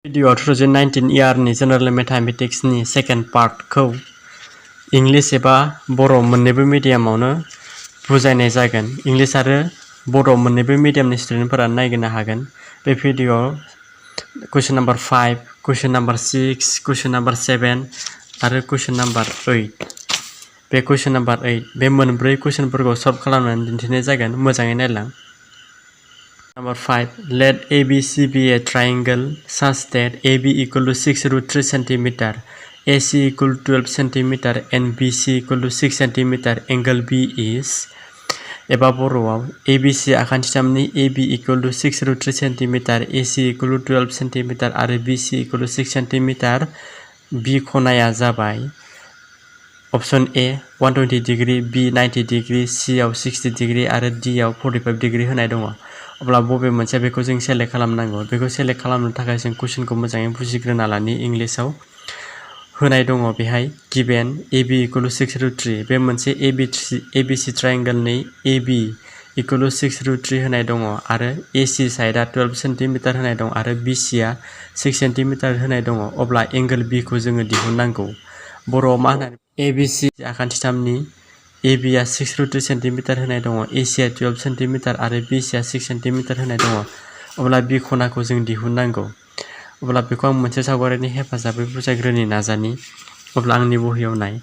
Video 2019 yearनि General Mathematics नि second part खौ English एबा बर' मोन्नैबो मिडियामावनो बुजायनाय जागोन। English आरो बर' मोन्नैबो मिडियामनि स्टुडेन्टफोरा नायनो हागोन। बे भिडिअ'आव question number 5, question number 6, question number 7 आरो question number 8। बे question number 8 बे मोनब्रै कुइसनफोरखौ सल्भ खालामनानै दिन्थिनाय जागोन। मोजाङै नायलां। Number 5. Let ABC be a triangle such that AB equal to 6√3 cm, AC equal to 12 cm, and BC equal to 6 cm. Angle B is एबा बर'आव ABC आखान्थिथामनि AB equal to 6√3 cm, AC equal to 12 cm आरो BC equal to 6 cm. B खनाया जाबाय Option A 120 degree, B 90 degree, C आव 60 degree आरो D आव 45 degree होनाय दङ। अब्ला बबे मोनसे बेखौ जों सेलेक्ट खालामनांगौ। बेखौ सेलेक्ट खालामनो थाखाय जों कुइसनखौ मोजाङै बुजिग्रोना लानि। इंलिशआव होनाय दङ बेहाय गिभेन AB equal to 6√3 बे मोनसे ABC ट्रायंगलनि AB equal to 6√3 होनाय दङ आरो AC साइडआ 12 cm होनाय दं आरो BC आ 6 cm होनाय दङ। अब्ला एंगल B खौ जोङो दिहुननांगौ। बर'आव मा होननानै ABC आखान्थिथामनि AB आ 6√3 cm होनाय दङ, AC आ 12 cm आरो BC आ 6 cm होनाय दङ। अब्ला B खनाखौ जों दिहुननांगौ। अब्ला बेखौ आं मोनसे सावगारिनि हेफाजाबै बुजायग्रोनो नाजानि। अब्ला आंनि बहियाव नाय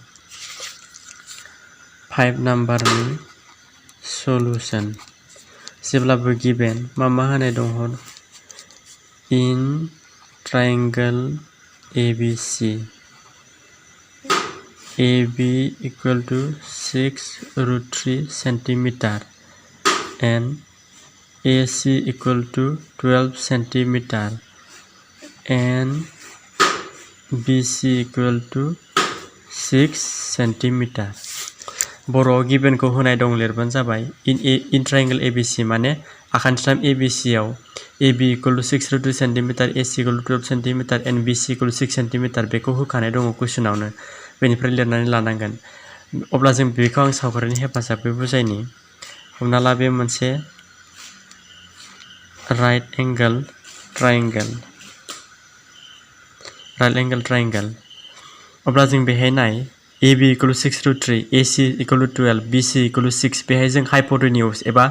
5 नाम्बारनि सलुशन जेब्लाबो गिभेन मा होनाय दङ in triangle ABC AB equal to 6√3 cm and AC equal to 12 cm and BC equal to 6 cm. बर'आव गिभेनखौ होनाय दं लिरबानो जाबाय इन ट्रायंगल ABC माने आखान्थिथाम ABC आव AB equal to 6√3 cm, AC equal to 12 cm and BC equal to 6 cm बेखौ होखानाय दङ कुइसनावनो। बेनिफ्राय लिरनानै लानांगोन। अब्ला जों बेखौ आं सावगारिनि हेफाजाबै बुजायनि। हमना ला बे मोनसे राइट एंगल ट्रायंगल। अब्ला जों बेहाय नाय AB equal to 6√3, AC equal to 12, BC equal to 6 बेहाय जों हाइपोटेन्यूज एबा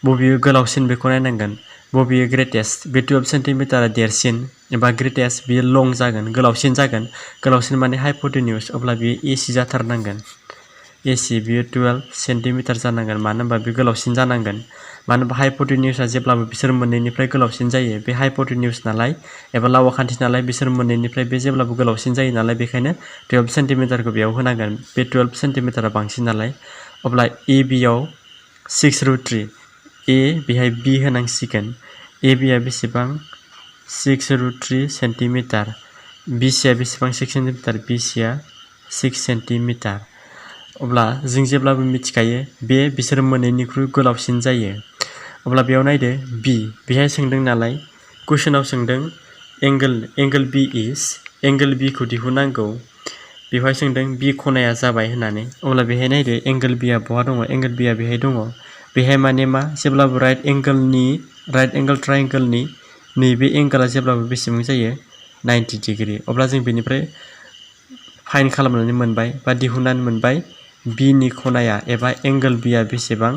बबेयो गोलावसिन बेखौ नायनांगोन। बबेयो ग्रेटेस्ट बे 12 cm देरसिन एबा ग्रेटेस्ट बेयो लं जागोन, गोलावसिन माने हाइपोटेन्यूज। अब्ला बेयो AC जाथारनांगोन। AC बेयो 12 cm जानांगोन। मानो होनबा बे गोलावसिन जानांगोन। मानो होनबा हाइपोटेन्यूजआ जेब्लाबो बिसोर मोननैनिफ्राय गोलावसिन जायो। बे हाइपोटेन्यूज नालाय एबा लावा खान्थि नालाय बिसोर मोननैनिफ्राय बे जेब्लाबो गोलावसिन जायो नालाय बेखायनो 12 cm खौ बेयाव होनांगोन। बे 12 cm बांसिन नालाय। अब्ला AB आव 6√3 A बेहाय B होनांसिगोन। AB आ बेसेबां 6√3 cm, BC आ बेसेबां 6 cm, BC आ 6 cm। अब्ला जों जेब्लाबो मिथिखायो बे बिसोर मोननैनिख्रुइ गोलावसिन जायो। अब्ला बेयाव नायदो B बेहाय सोंदों नालाय कुइसनाव सोंदों एंगल B इज एंगल B खौ दिहुननांगौ। बेवहाय सोंदों B खनाया जाबाय होननानै। अब्ला बेहाय नायदो एंगल B आ बहा दङ। एंगल B आ बेहाय दङ। बेहाय माने मा जेब्लाबो राइट एंगल ट्रायंगलनि नैबे एंगला जेब्लाबो बेसेबां जायो 90 डिग्री। अब्ला जों बेनिफ्राय फाइन खालामनानै मोनबाय बा दिहुननानै मोनबाय B नि खनाया एबा एंगल B आ बेसेबां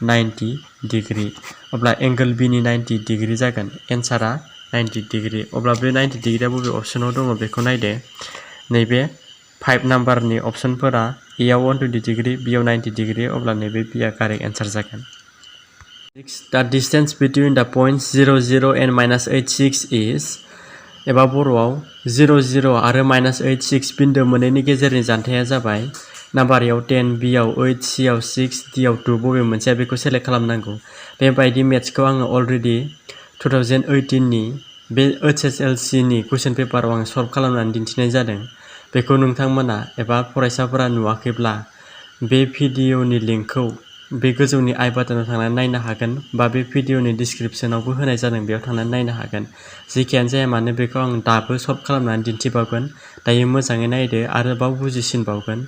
90 डिग्री। अब्ला एंगल B नि 90 डिग्री जागोन। एन्सारा 90 डिग्री। अब्ला बे 90 डिग्रीया बबे अपसनाव दङ बेखौ नायदो। नैबे 5 नाम्बारनि अपसनफोरा A आव 120 डिग्री, B आव 90 डिग्री। अब्ला नैबे B आ कारेक्ट एन्सार जागोन। The distance between the points 0, 0 and -86 is एबा बर'आव 0, 0 आरो -86 बिन्दो मोननैनि गेजेरनि जानथाया जाबाय नाम्बार A आव 10, B आव 8, C आव 6, D आव 2 बबे मोनसेया बेखौ सेलेक्ट खालामनांगौ। बेबायदि मेथ्सखौ आङो अलरेडि 2018 नि बे Hslc नि कुइसन पेपाराव आं सल्भ खालामनानै दिन्थिनाय जादों। बेखौ नोंथांमोना एबा फरायसाफोरा नुवाखैब्ला बे भिडिअनि लिंकखौ बे गोजौनि आई बाटनाव थांनानै नायनो हागोन बा बे भिडिअनि डिसक्रिप्शनावबो होनाय जादों, बेयाव थांनानै नायनो हागोन। जेखियानो जाया मानो बेखौ आं दाबो सल्भ खालामनानै दिन्थिबावगोन। दायो मोजाङै नायदो आरोबाव बुजिसिनबावगोन।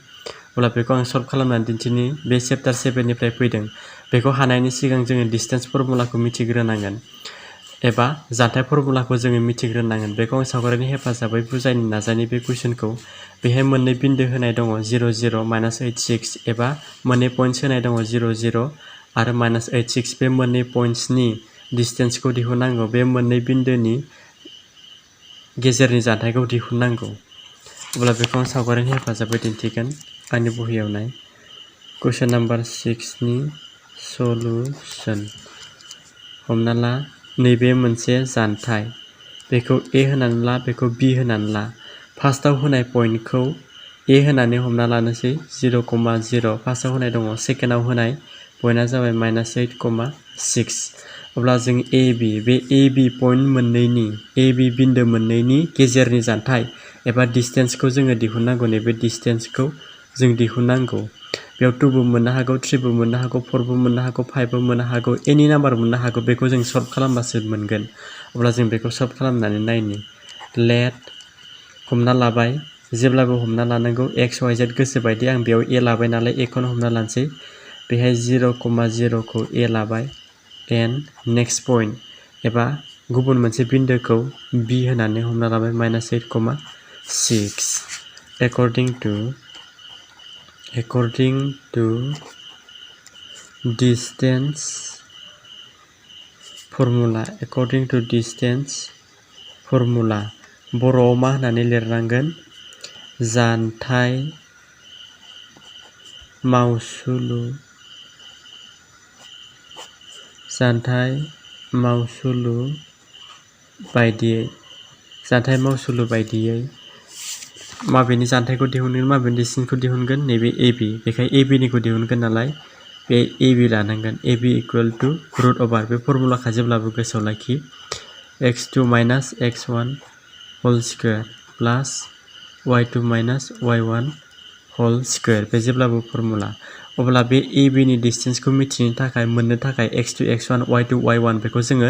अब्ला बेखौ आं सल्भ खालामनानै दिन्थिनि। बे चेप्टार 7 निफ्राय फैदों। बेखौ हानायनि सिगां जोङो डिस्टेन्स फर्मुलाखौ मिथिग्रोनांगोन। एबा जानथाय फर्मुलाखौ जोङो मिथिग्रोनांगोन। बेखौ आं सावगारिनि हेफाजाबै बुजायनो नाजानि बे कुइसनखौ। बेहाय मोननै बिन्दो होनाय दङ 0 0 -86 एबा मोननै पइन्ट्स होनाय दङ 0 0 आरो -86 बे मोननै पइन्ट्सनि डिस्टेन्सखौ दिहुननांगौ। बे मोननै बिन्दोनि गेजेरनि जानथायखौ दिहुननांगौ। अब्ला बेखौ आं सावगारिनि हेफाजाबै दिन्थिगोन। आंनि बहियाव नाय। कुइसन नाम्बार 6 नि सलुशन। हमना ला नैबे मोनसे जानथाय। बेखौ ए होनानै ला, बेखौ बी होनानै ला। फार्स्टआव होनाय पइन्टखौ ए होनानै हमना लानोसै 0,0 फार्स्टआव होनाय दङ। सेकेन्डआव होनाय पइन्टआ जाबाय -8,6। अब्ला जों ए बी बे ए बी पइन्ट मोननैनि ए बी बिन्दो मोननैनि गेजेरनि जानथाय एबा डिस्टेन्सखौ जोङो दिहुननांगौ। नैबे डिस्टेन्सखौ जों दिहुननांगौ। बेयाव 2 बो मोननो हागौ, 3 बो मोननो हागौ, 4 बो मोननो हागौ, 5 बो मोननो हागौ, एनि नाम्बार मोननो हागौ। बेखौ जों सल्भ खालामबासो मोनगोन। अब्ला जों बेखौ सल्भ खालामनानै नायनि। लेट हमना लाबाय, जेब्लाबो हमना लानांगौ x y z गोसो बायदि। आं बेयाव ए लाबाय नालाय ए खौनो हमना लानोसै। बेहाय 0,0 खौ ए लाबाय एन्ड नेक्स्ट पइन्ट एबा गुबुन मोनसे बिन्दोखौ बी होनानै हमना लाबाय -8,6 according to distance formula बर'आव मा होननानै लिरनांगोन? जानथाय मावसुलु बायदियै माबेनि जानथायखौ दिहुनगोन, माबेनि डिस्टेन्सखौ दिहुनगोन? नैबे ए बी। बेखाय ए बी निखौ दिहुनगोन नालाय बे ए बी लानांगोन। A B equal to √/। बे फर्मुलाखौ जेब्लाबो गोसोआव लाखि। x2 - x1 whole square plus y2 - y1 whole square. बे जेब्लाबो फर्मुला। अब्ला बे ए बी नि डिस्टेन्सखौ मोननो थाखाय x2 x1 y2 y1 बेखौ जोङो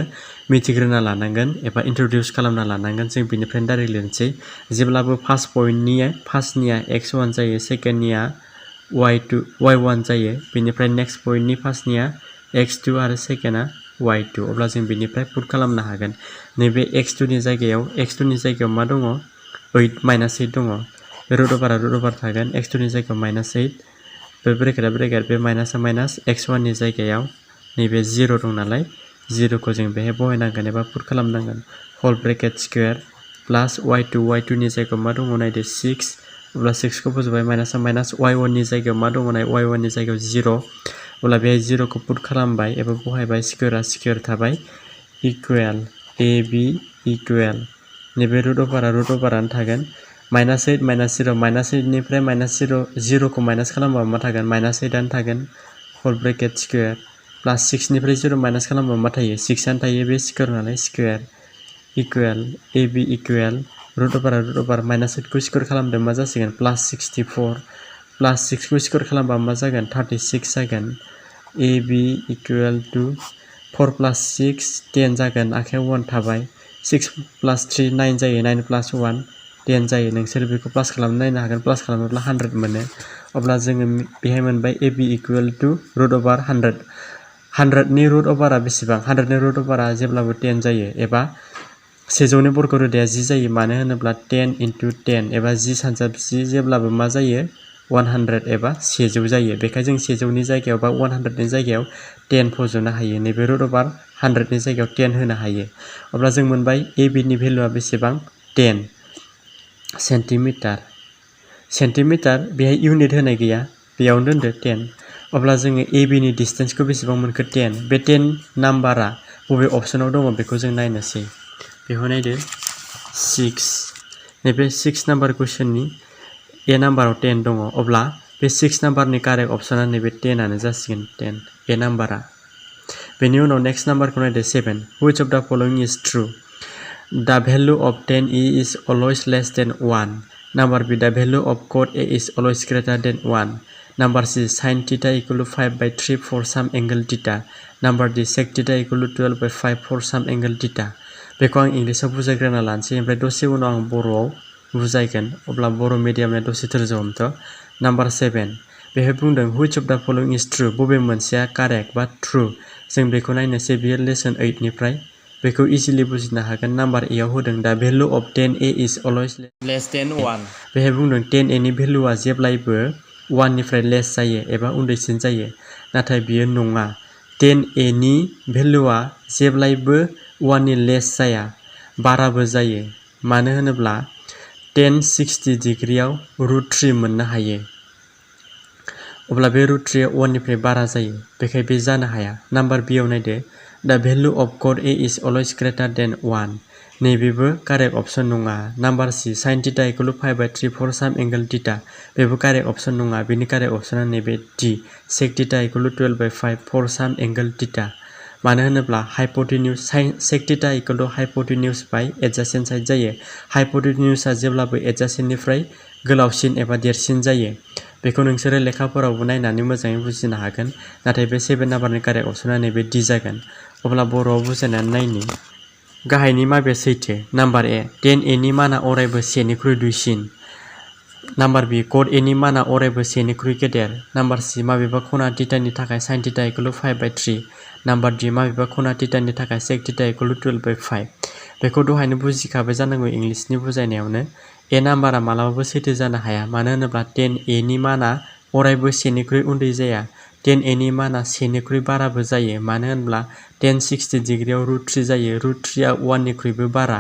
मिथिग्रोना लानांगोन एबा इन्ट्रडिउस खालामना लानांगोन। जों बेनिफ्रायनो डाइरेक्ट लिरनोसै। जेब्लाबो फार्स्टनिया x1 जायो, सेकेन्डनिया y1 जायो, बेनिफ्राय नेक्स्ट पइन्टनि फार्स्टनिया x2 आरो सेकेन्डआ y2। अब्ला जों बेनिफ्राय पुट खालामनो हागोन। नैबे x2 नि जायगायाव मा दङ? 8 दङ। √/√/ थागोन। x2 नि जायगायाव -8। बे ब्रेकेटआ ब्रेकेट, बे माइनासआ माइनास। x1 नि जायगायाव नैबे 0 दं नालाय 0 खौ जों बेहाय बहायनांगोन एबा पुट खालामनांगोन। Whole bracket square plus y2 नि जायगायाव मा दङ नायदो 6। अब्ला 6 खौ फोजोबबाय, माइनासआ माइनास। y1 नि जायगायाव मा दङ नाय, y1 नि जायगायाव 0। अब्ला बेहाय 0 खौ पुट खालामबाय एबा बहायबाय, स्क्वायरआ स्क्वायर थाबाय। इकुवेल ए बी इकुवेल नैबे √/√/आनो थागोन। -8 - 0 -8 निफ्राय -0 खौ माइनास खालामबा मा थागोन? -8आनो थागोन। होल ब्रेकेट स्क्वायर प्लास 6 निफ्राय 0 माइनास खालामबा मा थायो? 6 आनो थायो। बे स्क्वायर नालाय square equal A B equal √/√/। -8 खौ स्क्वायर खालामदों मा जासिगोन? +64 प्लास 6 खौ स्क्वायर खालामबा मा जागोन? 36 जागोन। ए बी इकुवेल टु 4 + 6 10 जागोन। आखायाव 1 थाबाय। 6 + 3 9 जायो। 9 + 1 10 जायो। नोंसोर बेखौ प्लास खालामनो नायनो हागोन। प्लास खालामोब्ला 100 मोनो। अब्ला जोङो बेहाय मोनबाय ए बी इकुवेल टु √/100। 100 नि √/आ बेसेबां? 100 नि √/आ जेब्लाबो 10 जायो एबा 100 नि बर्ग रोदाया 10 जायो। मानो होनोब्ला 10 × 10 एबा 10 सानजाब 10 जेब्लाबो मा जायो? 100 एबा 100 जायो। बेखायनो जों 100 नि जायगायाव बा 100 नि जायगायाव 10 फज'नो हायो। नैबे √/100 नि जायगायाव 10 होनो हायो। अब्ला जों मोनबाय ए बी नि भेलुआ बेसेबां? 10 सेन्टिमिटार। बेहाय इउनिट होनाय गैया, बेयावनो दोनदो 10। अब्ला जोङो ए बी नि डिस्टेन्सखौ बेसेबां मोनखो? 10। बे 10 नाम्बारा बबे अपसनाव दङ बेखौ जों नायनोसै। बेखौ नायदो 6। नैबे 6 नाम्बार कुइसननि ए नाम्बाराव 10 दङ। अब्ला बे 6 नाम्बारनि कारेक्ट अपसना नैबे 10 आनो जासिगोन। 10 ए नाम्बारा। बेनि उनाव नेक्स्ट नाम्बारखौ नायदो 7। Which of the following is true? The value of 10e is always less than 1. Number B. The value of cos A is always greater than 1. Number C. Sin θ equal to 5/3 for some angle θ. Number D. Sec θ equal to 12/5 for some angle θ. बेखौ आं इंलिसाव बुजायग्रोना लानोसै, ओमफ्राय दसे उनाव आं बर'आव बुजायगोन। अब्ला बर' मिडियामनि दसे धोर्ज हमथ'। नाम्बार 7 बेहाय बुंदों which of the following is true? बबे मोनसेया कारेक्ट बा ट्रु? जों बेखौ नायनोसै। बेयो लेसन 8 निफ्राय बेखौ इजिलि बुजिनो हागोन। नाम्बार ए आव होदों दा भेलु of 10a is always less than 1। बेहाय बुंदों 10a नि भेलुआ जेब्लायबो 1 निफ्राय लेस जायो एबा उन्दैसिन जायो, नाथाय बियो नङा। 10a नि भेलुआ जेब्लायबो 1 नि लेस जाया, बाराबो जायो। मानो होनोब्ला 10 60 डिग्रीआव √3 मोननो हायो। अब्ला बे √3 आ 1 निफ्राय बारा जायो, बेखाय बे जानो हाया। नाम्बार बी आव नायदो दा भेलु of cut A is always ग्रेटार देन 1। नैबेबो कारेक्ट अपसन नङा। नाम्बार सी sin θ = 5/3 फर साम एंगल θ। बेबो कारेक्ट अपसन नङा। बेनि कारेक्ट अपसना नैबे डी sec θ = 12/5 फर साम एंगल θ। मानो होनोब्ला हाइपोटेन्यूज sec θ = हाइपोटेन्यूज बाय एडजासेन्ट साइड जायो। हाइपोटेन्यूजआ जेब्लाबो एडजासेन्टनिफ्राय गोलावसिन एबा देरसिन जायो। बेखौ नोंसोरो लेखाफोरावबो नायनानै मोजाङै बुजिनो हागोन। नाथाय बे 7 नाम्बारनि कारेक्ट अपसना नैबे डी जागोन। अब्ला बर'आव बुजायनानै नायनि गाहायनि माबे सैथो। नाम्बार ए 10a नि माना अरायबो 1 निख्रुइ दुइसिन। नाम्बार बी कट ए नि माना अरायबो 1 निख्रुइ गेदेर। नाम्बार सी माबेबा खना θ नि थाखाय sin θ = 5/3। नाम्बार डी माबेबा खना θ नि थाखाय sec θ = 12/5। बेखौ दहायनो बुजिखाबाय जानांगौ इंलिसनि बुजायनायावनो। ए नाम्बारा मालाबाबो सैथो जानो हाया। मानो होनोब्ला 10a नि माना अरायबो 1 निख्रुइ उन्दै जाया। 10a नि माना 1 निख्रुइ बाराबो जायो। मानो होनब्ला 10 60 डिग्रीआव √3 जायो। √3 आ 1 निख्रुइबो बारा।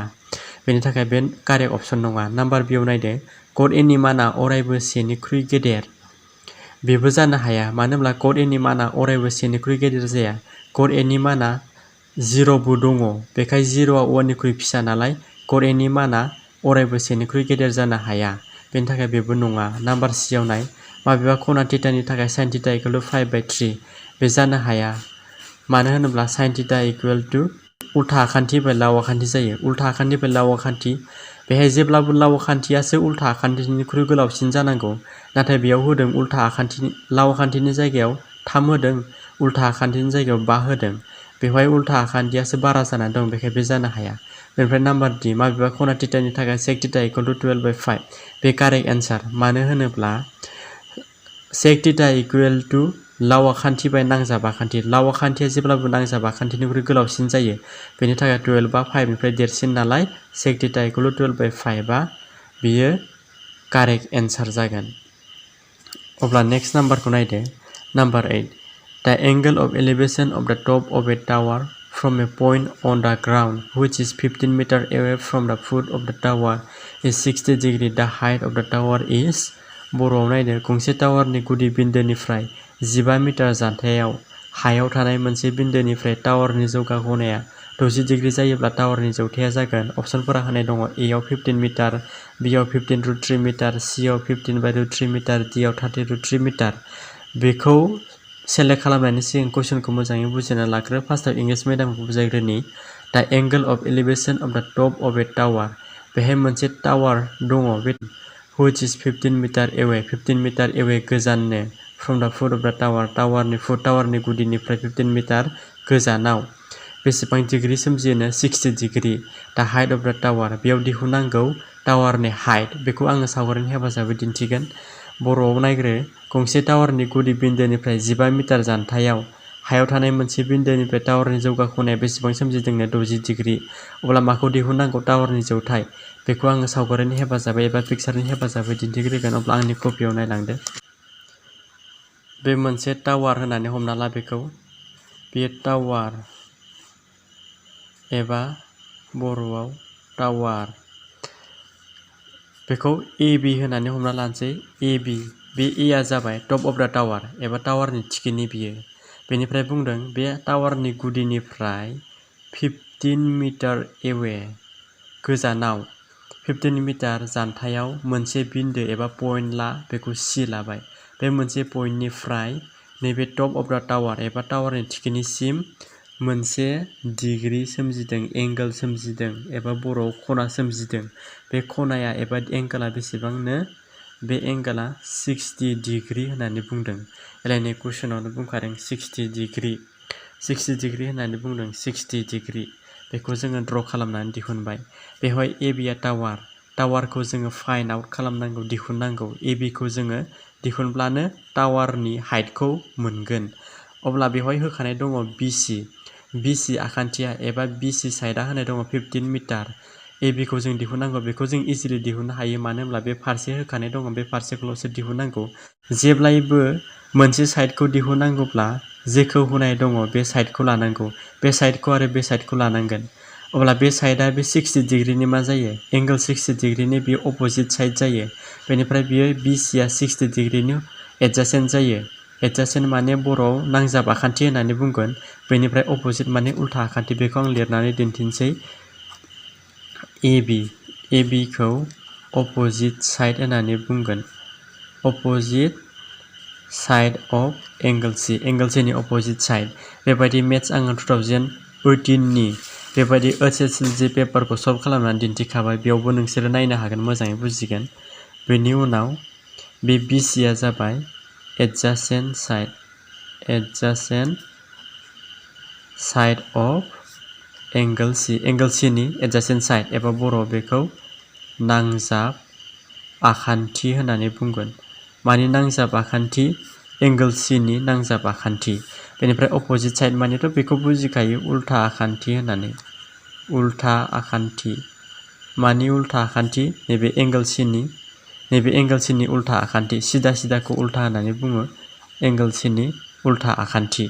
बेनि थाखाय बे कारेक्ट अपसन नङा। नाम्बार बी आव नायदो कट ए नि माना अरायबो 1 निख्रुइ गेदेर। बेबो जानो हाया। मानो होनब्ला कट ए नि माना अरायबो 1 निख्रुइ गेदेर जाया। कट ए नि माना 0 बो दङ। बेखाय 0 आ 1 निख्रुइ फिसा नालाय कट ए नि माना अरायबो 1 निख्रुइ गेदेर जानो हाया। बेनि थाखाय बेबो नङा। नाम्बार सी आव नाय माबेबा खना θ नि थाखाय sin θ = 5/3। बे जानो हाया। मानो होनोब्ला sin θ = उल्था आखान्थि बाय लाव आखान्थि जायो। उल्था आखान्थि बाय लाव आखान्थि। बेहाय जेब्लाबो लाव आखान्थियासो उल्था आखान्थिनिख्रुइ गोलावसिन जानांगौ। नाथाय बेयाव होदों उल्था आखान्थिनि लाव आखान्थिनि जायगायाव 3 होदों, उल्था आखान्थिनि जायगायाव 5 होदों। बेवहाय उल्था आखान्थियासो बारा जानानै दं, बेखाय बे जानो हाया। बेनिफ्राय नाम्बार डी माबेबा खना θ नि थाखाय sec θ = 12/5। बे कारेक्ट एन्सार। मानो होनोब्ला sec θ = लाव आखान्थि बाय नांजाब आखान्थि। लाव आखान्थिया जेब्लाबो नांजाब आखान्थिनिख्रुइ गोलावसिन जायो। बेनि थाखाय 12 आ 5 निफ्राय देरसिन नालाय sec θ = 12/5 आ बियो कारेक्ट एन्सार जागोन। अब्ला नेक्स्ट नाम्बारखौ नायदो। Number 8 the angle of elevation of the top of a tower from a point on the ground which is 15 meter away from the foot of the tower is 60 degree. The height of the tower is बर'आव नायदो गंसे टावारनि गुदि बिन्दोनिफ्राय 15 metre जानथायाव हायाव थानाय मोनसे बिन्दोनिफ्राय टावारनि जौगा खनाया 60 डिग्री जायोब्ला टावारनि जौथाया जागोन। अपसनफोरा होनाय दङ। ए आव 15 मिटार, बी आव 15√3 मिटार, सी आव 15/√3 मिटार, डी आव 30√3 मिटार। बेखौ सेलेक्ट खालामनायनि सिगां कुइसनखौ मोजाङै बुजिना लाग्रो। फार्स्टआव इंलिश मिडियामखौ बुजायग्रोनि। The angle of elevation of the top of a tower. बेहाय मोनसे टावार दङ बे which is 15 metre away 15 metre away गोजाननो from the foot of the tower टावारनि गुदिनिफ्राय 15 मिटार गोजानाव बेसेबां डिग्री सोमजियोनो 60 डिग्री। द हाइट अफ द टावर बेयाव दिहुननांगौ टावारनि हाइट। बेखौ आङो सावगारिनि हेफाजाबै दिन्थिगोन। बर'आव नायग्रो गंसे टावारनि गुदि बिन्दोनिफ्राय 15 मिटार जानथायाव हायाव थानाय मोनसे बिन्दोनिफ्राय टावारनि जौगा खनाया बेसेबां सोमजिदोंनो 60 डिग्री। अब्ला माखौ दिहुननांगौ टावारनि जौथाय। बेखौ आङो सावगारिनि हेफाजाबै एबा पिक्सारनि हेफाजाबै दिन्थिग्रोगोन। अब्ला आंनि कपियाव नायलांदो। बे मोनसे टावार होननानै हमना ला बेखौ। बे टावार एबा बर'आव टावार। बेखौ ए-बी होननानै हमना लानोसै। ए-बी बे ए आ जाबाय टप अफ द टावार एबा टावारनि थिखिनि बियो। बेनिफ्राय बुंदों बे टावारनि गुदिनिफ्राय 15 मिटार एवे गोजानाव 15 मिटार जानथायाव मोनसे बिन्दो एबा पइन्ट ला। बेखौ सी लाबाय। बे मोनसे पइन्टनिफ्राय नैबे टप अफ द टावार एबा टावारनि थिखिनिसिम मोनसे डिग्री सोमजिदों, एंगल सोमजिदों एबा बर'आव खना सोमजिदों। बे खनाया एबा एंगला बेसेबांनो बे एंगला 60 डिग्री होननानै बुंदों। एलायनै कुइसनावनो बुंखादों 60 डिग्री। 60 डिग्री होननानै बुंदों 60 डिग्री। बेखौ जोङो ड्र खालामनानै दिहुनबाय। बेवहाय ए-बी आ टावार। टावारखौ जोङो फाइन्ड आउट खालामनांगौ, दिहुननांगौ। ए-बी खौ जोङो दिहुनब्लानो टावारनि हाइटखौ मोनगोन। अब्ला बेवहाय होखानाय दङ बी-सी। BC आखान्थिया एबा BC साइडआ होनाय दङ 15 मिटार। AB खौ जों दिहुननांगौ, बेखौ जों इजिलि दिहुननो हायो मानो होनब्ला बे फारसे होखानाय दङ, बे फारसेखौल'सो दिहुननांगौ। जेब्लायबो मोनसे साइडखौ दिहुननांगौब्ला जेखौ होनाय दङ बे साइडखौ लानांगौ, बे साइडखौ आरो बे साइडखौ लानांगोन। अब्ला बे साइडआ बे 60 डिग्रीनि मा जायो? एंगल 60 डिग्रीनि बे अपोजिट साइड जायो। बेनिफ्राय बियो BC आ 60 डिग्रीनि एडजासेन्ट जायो। एडजासेन्ट माने बर'आव नांजाब आखान्थि होननानै बुंगोन। बेनिफ्राय अपोजिट माने उल्था आखान्थि। बेखौ आं लिरनानै दिन्थिनोसै। AB खौ अपोजिट साइड होननानै बुंगोन। Opposite side of angle C, angle C नि अपोजिट साइड। बेबायदि मेथ्स आङो 2018 नि बेबायदि Hslc पेपारखौ सल्भ खालामनानै दिन्थिखाबाय। बेयावबो नोंसोरो नायनो हागोन, मोजाङै बुजिगोन। बेनि उनाव बे BC आ जाबाय adjacent side, adjacent side of angle C, angle C नि एडजासेन्ट साइड एबा बर' बेखौ नांजाब आखान्थि होननानै बुंगोन। माने नांजाब आखान्थि? एंगल C नि नांजाब आखान्थि। बेनिफ्राय अपोजिट साइड मानेथ' बेखौ बुजिखायो, उल्था आखान्थि होननानै। उल्था आखान्थि माने उल्था आखान्थि? नैबे एंगल C नि, नैबे एंगल C नि उल्था आखान्थि। सिदा सिदाखौ उल्था होननानै बुङो, एंगल C नि उल्था आखान्थि।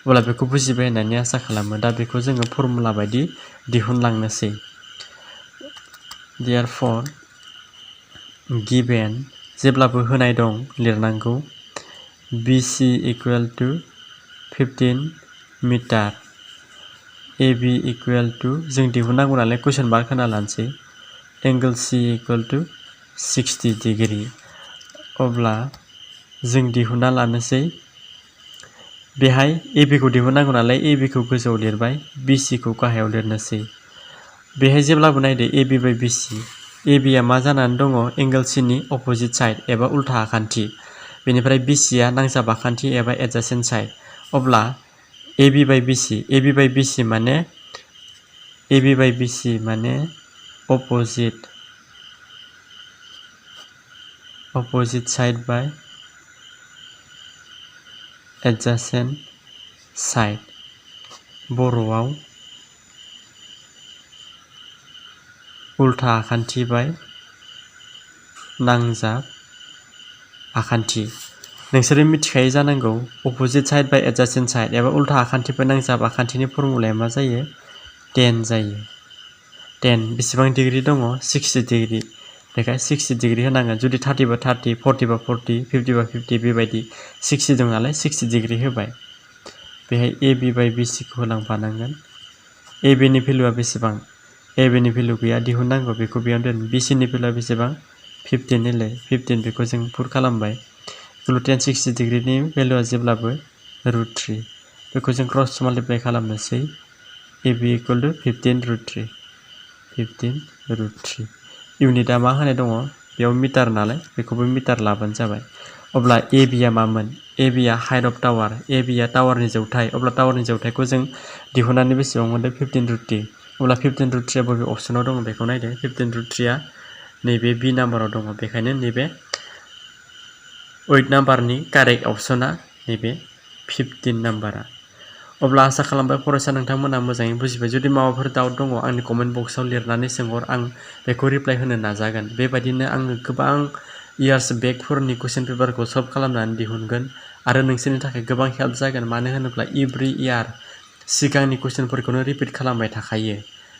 अब्ला बेखौ बुजिबाय होननानै आसा खालामो। दा बेखौ जोङो फर्मुला बायदि दिहुनलांनोसै। Therefore गिभेन, जेब्लाबो होनाय दं लिरनांगौ, BC equal to 15 metre, AB equal to, जों दिहुननांगौ नालाय कुइसन मार्क होना लानोसै, angle C equal to 60 degree. अब्ला जों दिहुनना लानोसै। बेहाय AB खौ दिहुननांगौ नालाय AB खौ गोजौआव लिरबाय, BC खौ गाहायाव लिरनोसै। बेहाय जेब्लाबो नायदो AB बाय BC। AB आ मा जानानै दङ? एंगल C नि अपोजिट साइड एबा उल्था आखान्थि। बेनिफ्राय BC आ नांजाब आखान्थि एबा एडजासेन्ट साइड। अब्ला AB by BC, AB by BC माने AB बाय BC माने opposite, opposite side by adjacent side. बर'आव उल्था आखान्थि बाय नांजाब आखान्थि। नोंसोरो मिथिखायो जानांगौ, opposite side by adjacent side एबा उल्था आखान्थि बाय नांजाब आखान्थिनि फर्मुलाया मा जायो? 10 जायो। 10 बेसेबां डिग्री दङ? 60 डिग्री। बेखाय 60 डिग्री होनांगोन। जुदि 30 बा 30, 40 बा 40, 50 बा 50 बेबायदि 60 दं नालाय 60 डिग्री होबाय। बेहाय AB बाय BC खौ होलांफानांगोन। AB नि भेलुआ बेसेबां? AB नि भेलु गैया, दिहुननांगौ, बेखौ बेयाव दोन। BC नि भेलुआ बेसेबां? 15 निलै, 15 बेखौ जों पुट खालामबाय। 10 60 डिग्रीनि भेलुआ जेब्लाबो √3। बेखौ जों क्रस माल्टिप्लाइ खालामनोसै। AB equal two 15√3, 15√3। इउनिटआ मा होनाय दङ? बेयाव मिटार नालाय बेखौबो मिटार लाबानो जाबाय। अब्ला AB आ मामोन? AB आ हाइट अफ टावार, AB आ टावारनि जौथाइ। अब्ला टावारनि जौथाइखौ जों दिहुननानै बेसेबां मोनदों? 15√3। अब्ला 15√3 आ बबे अपसनाव दङ बेखौ नायदो। 15√3 आ नैबे B नाम्बाराव दङ। बेखायनो नैबे 8 नाम्बारनि कारेक्ट अपसना नैबे 15 नाम्बारा। अब्ला आसा खालामबाय फरायसा नोंथांमोना मोजाङै बुजिबाय। जुदि माबाफोर डाउट दङ आंनि कमेन्ट बक्सआव लिरनानै सोंहर, आं बेखौ रिप्लाइ होनो नाजागोन। बेबायदिनो आङो गोबां इयार्स बेकफोरनि कुइसन पेपारखौ सल्भ खालामनानै दिहुनगोन आरो नोंसोरनि थाखाय गोबां हेल्प जागोन। मानो होनोब्ला एभ्रि इयार सिगांनि कुइसनफोरखौनो रिपिट खालामबाय थाखायो।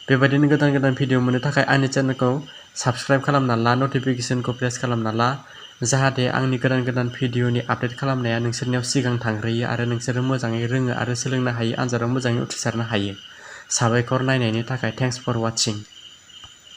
बेबायदिनो गोदान गोदान भिडिअ मोननो थाखाय आंनि चेनेलखौ साबस्क्राइब खालामना ला, नटिफिकेसनखौ प्रेस खालामना ला, जाहाथे आंनि गोदान गोदान भिडिअनि आपडेट खालामनाया नोंसोरनियाव सिगां थांग्रोयो आरो नोंसोरो मोजाङै रोङो आरो सोलोंनो हायो, आनजादाव मोजाङै उथ्रिसारनो हायो। साबायखर नायनायनि थाखाय। Thanks for वाचिं।